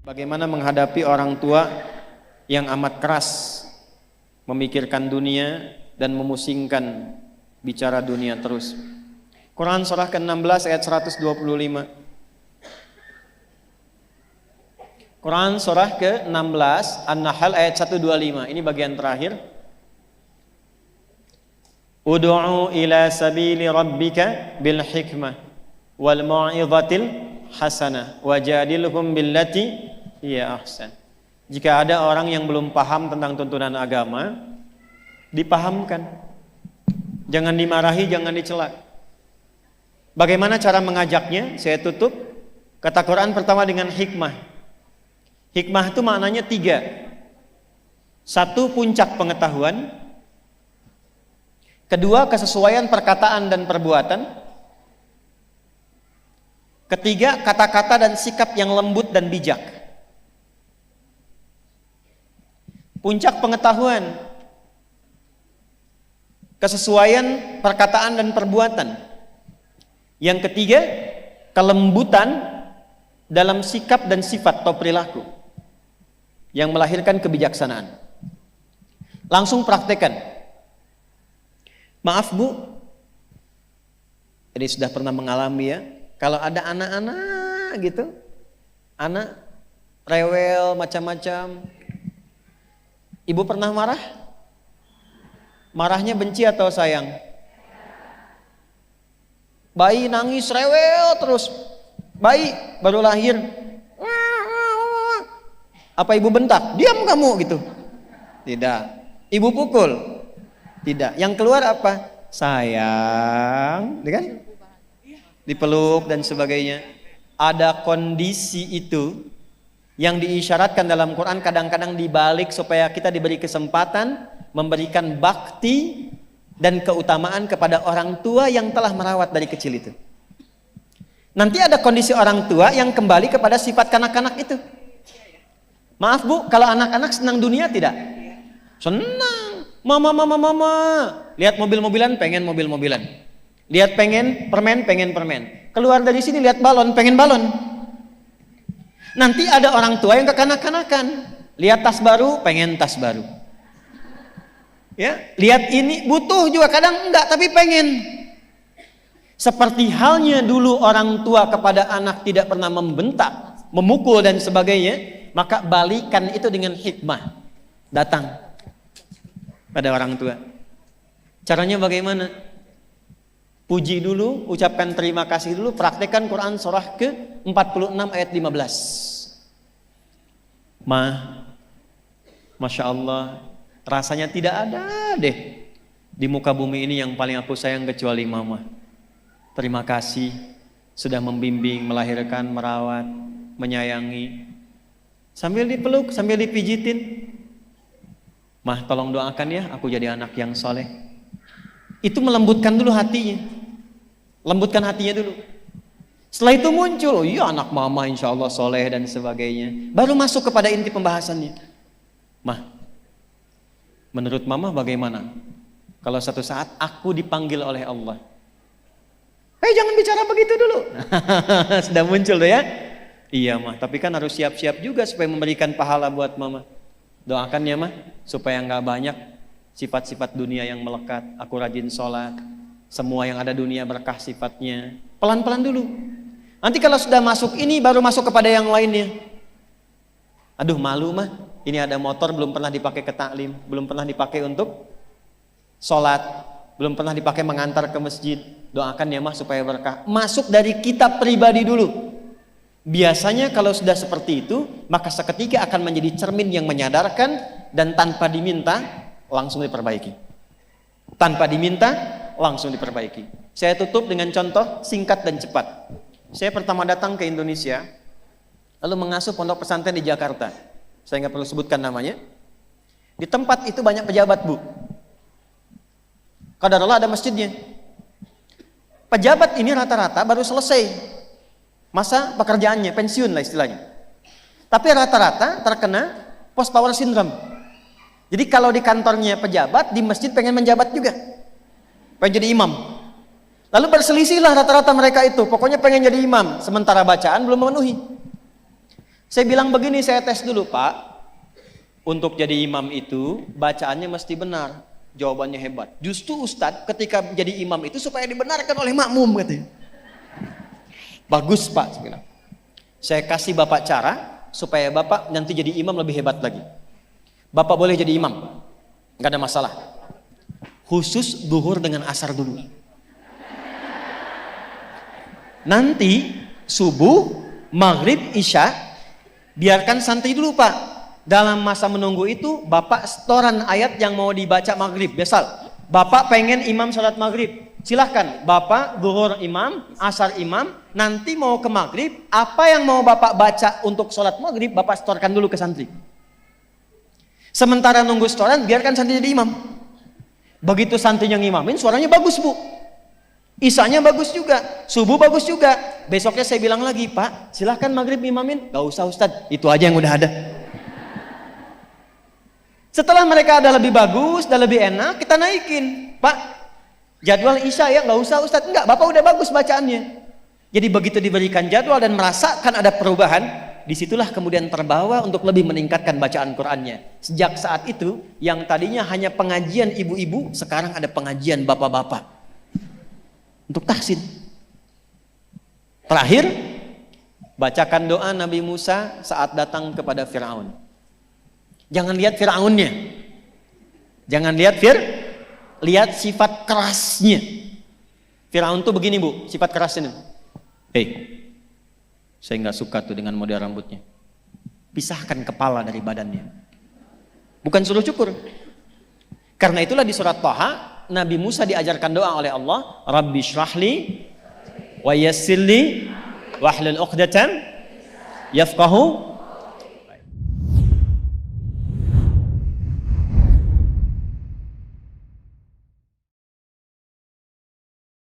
Bagaimana menghadapi orang tua yang amat keras memikirkan dunia dan memusingkan bicara dunia terus. Quran surah ke-16 ayat 125. Quran surah ke-16 An-Nahl ayat 125. Ini bagian terakhir. Ud'u ila sabili rabbika bil hikmah wal mau'izatil hasanah wajadilhum billati hiya ahsan. Jika ada orang yang belum paham tentang tuntunan agama, dipahamkan. Jangan dimarahi, jangan dicela. Bagaimana cara mengajaknya? Saya tutup. Kata Quran pertama dengan hikmah. Hikmah itu maknanya 3. 1, puncak pengetahuan. 2, kesesuaian perkataan dan perbuatan. 3, kata-kata dan sikap yang lembut dan bijak. Puncak pengetahuan, kesesuaian perkataan dan perbuatan. Yang 3, kelembutan dalam sikap dan sifat atau perilaku yang melahirkan kebijaksanaan. Langsung praktekkan. Maaf Bu, jadi sudah pernah mengalami ya, kalau ada anak-anak gitu, anak rewel macam-macam, ibu pernah marah? Marahnya benci atau sayang? Bayi nangis rewel terus, bayi baru lahir, apa ibu bentak? Diam kamu gitu? Tidak. Ibu pukul? Tidak. Yang keluar apa? Sayang, kan? Dipeluk dan sebagainya. Ada kondisi itu yang diisyaratkan dalam Quran, kadang-kadang dibalik supaya kita diberi kesempatan memberikan bakti dan keutamaan kepada orang tua yang telah merawat dari kecil itu. Nanti ada kondisi orang tua yang kembali kepada sifat kanak-kanak itu. Maaf Bu, kalau anak-anak senang dunia tidak? Senang. Mama. Lihat mobil-mobilan, pengen mobil-mobilan. Lihat pengen permen. Keluar dari sini lihat balon, pengen balon. Nanti ada orang tua yang kekanak-kanakan. Lihat tas baru, pengen tas baru. Ya, lihat ini butuh juga, kadang enggak tapi pengen. Seperti halnya dulu orang tua kepada anak tidak pernah membentak, memukul dan sebagainya, maka balikan itu dengan hikmah. Datang pada orang tua. Caranya bagaimana? Puji dulu, ucapkan terima kasih dulu, praktekkan Quran surah ke-46 ayat 15. Masya Allah, rasanya tidak ada deh di muka bumi ini yang paling aku sayang kecuali mama. Terima kasih sudah membimbing, melahirkan, merawat, menyayangi. Sambil dipeluk, sambil dipijitin. Mah, tolong doakan ya, aku jadi anak yang soleh. Itu melembutkan dulu hatinya. Lembutkan hatinya dulu. Setelah itu muncul, iya anak mama insya Allah soleh dan sebagainya. Baru masuk kepada inti pembahasannya. Mah, menurut mama bagaimana kalau satu saat aku dipanggil oleh Allah? Jangan bicara begitu dulu. Sudah muncul tuh ya. Iya mah, tapi kan harus siap-siap juga supaya memberikan pahala buat mama. Doakan ya mah, supaya nggak banyak sifat-sifat dunia yang melekat. Aku rajin sholat, semua yang ada dunia berkah sifatnya. Pelan-pelan dulu. Nanti kalau sudah masuk ini, baru masuk kepada yang lainnya. Aduh malu mah, ini ada motor belum pernah dipakai ke taklim, belum pernah dipakai untuk sholat, belum pernah dipakai mengantar ke masjid. Doakan ya mah supaya berkah. Masuk dari kita pribadi dulu. Biasanya kalau sudah seperti itu, maka seketika akan menjadi cermin yang menyadarkan dan tanpa diminta langsung diperbaiki. Tanpa diminta langsung diperbaiki. Saya tutup dengan contoh singkat dan cepat. Saya pertama datang ke Indonesia, lalu mengasuh pondok pesantren di Jakarta. Saya nggak perlu sebutkan namanya. Di tempat itu banyak pejabat Bu. Qadarullah ada masjidnya. Pejabat ini rata-rata baru selesai masa pekerjaannya, pensiun lah istilahnya. Tapi rata-rata terkena post power syndrome. Jadi kalau di kantornya pejabat, di masjid pengen menjabat juga, pengen jadi imam. Lalu berselisihlah rata-rata mereka itu, pokoknya pengen jadi imam, sementara bacaan belum memenuhi. Saya bilang begini, saya tes dulu Pak. Untuk jadi imam itu bacaannya mesti benar. Jawabannya hebat. Justru Ustadz ketika jadi imam itu supaya dibenarkan oleh makmum katanya. Bagus Pak, saya bilang. Saya kasih Bapak cara supaya Bapak nanti jadi imam lebih hebat lagi. Bapak boleh jadi imam, nggak ada masalah. Khusus duhur dengan asar dulu. Nanti subuh, maghrib, isya biarkan santai dulu Pak. Dalam masa menunggu itu Bapak setoran ayat yang mau dibaca maghrib. Misal Bapak pengen imam sholat maghrib, silahkan Bapak duhur imam, asar imam. Nanti mau ke maghrib, apa yang mau Bapak baca untuk sholat maghrib Bapak setorkan dulu ke santri. Sementara nunggu setoran biarkan santri jadi imam. Begitu santri yang imamin suaranya bagus Bu, isanya bagus juga, subuh bagus juga. Besoknya saya bilang lagi, Pak silahkan maghrib imamin. Gak usah Ustadz, itu aja yang udah ada. Setelah mereka ada lebih bagus, ada lebih enak, kita naikin. Pak, jadwal isya ya, nggak usah Ustadz. Enggak, Bapak udah bagus bacaannya. Jadi begitu diberikan jadwal dan merasakan ada perubahan, disitulah kemudian terbawa untuk lebih meningkatkan bacaan Qur'annya. Sejak saat itu, yang tadinya hanya pengajian ibu-ibu, sekarang ada pengajian bapak-bapak. Untuk tahsin. Terakhir, bacakan doa Nabi Musa saat datang kepada Fir'aun. Jangan lihat Fir'aunnya, jangan lihat lihat sifat kerasnya. Fir'aun tuh begini Bu, sifat kerasnya. Saya nggak suka tuh dengan model rambutnya. Pisahkan kepala dari badannya. Bukan suruh cukur. Karena itulah di surat Thaha Nabi Musa diajarkan doa oleh Allah, Rabbi shrahli wa yassirli wahlul 'uqdatam yafqahu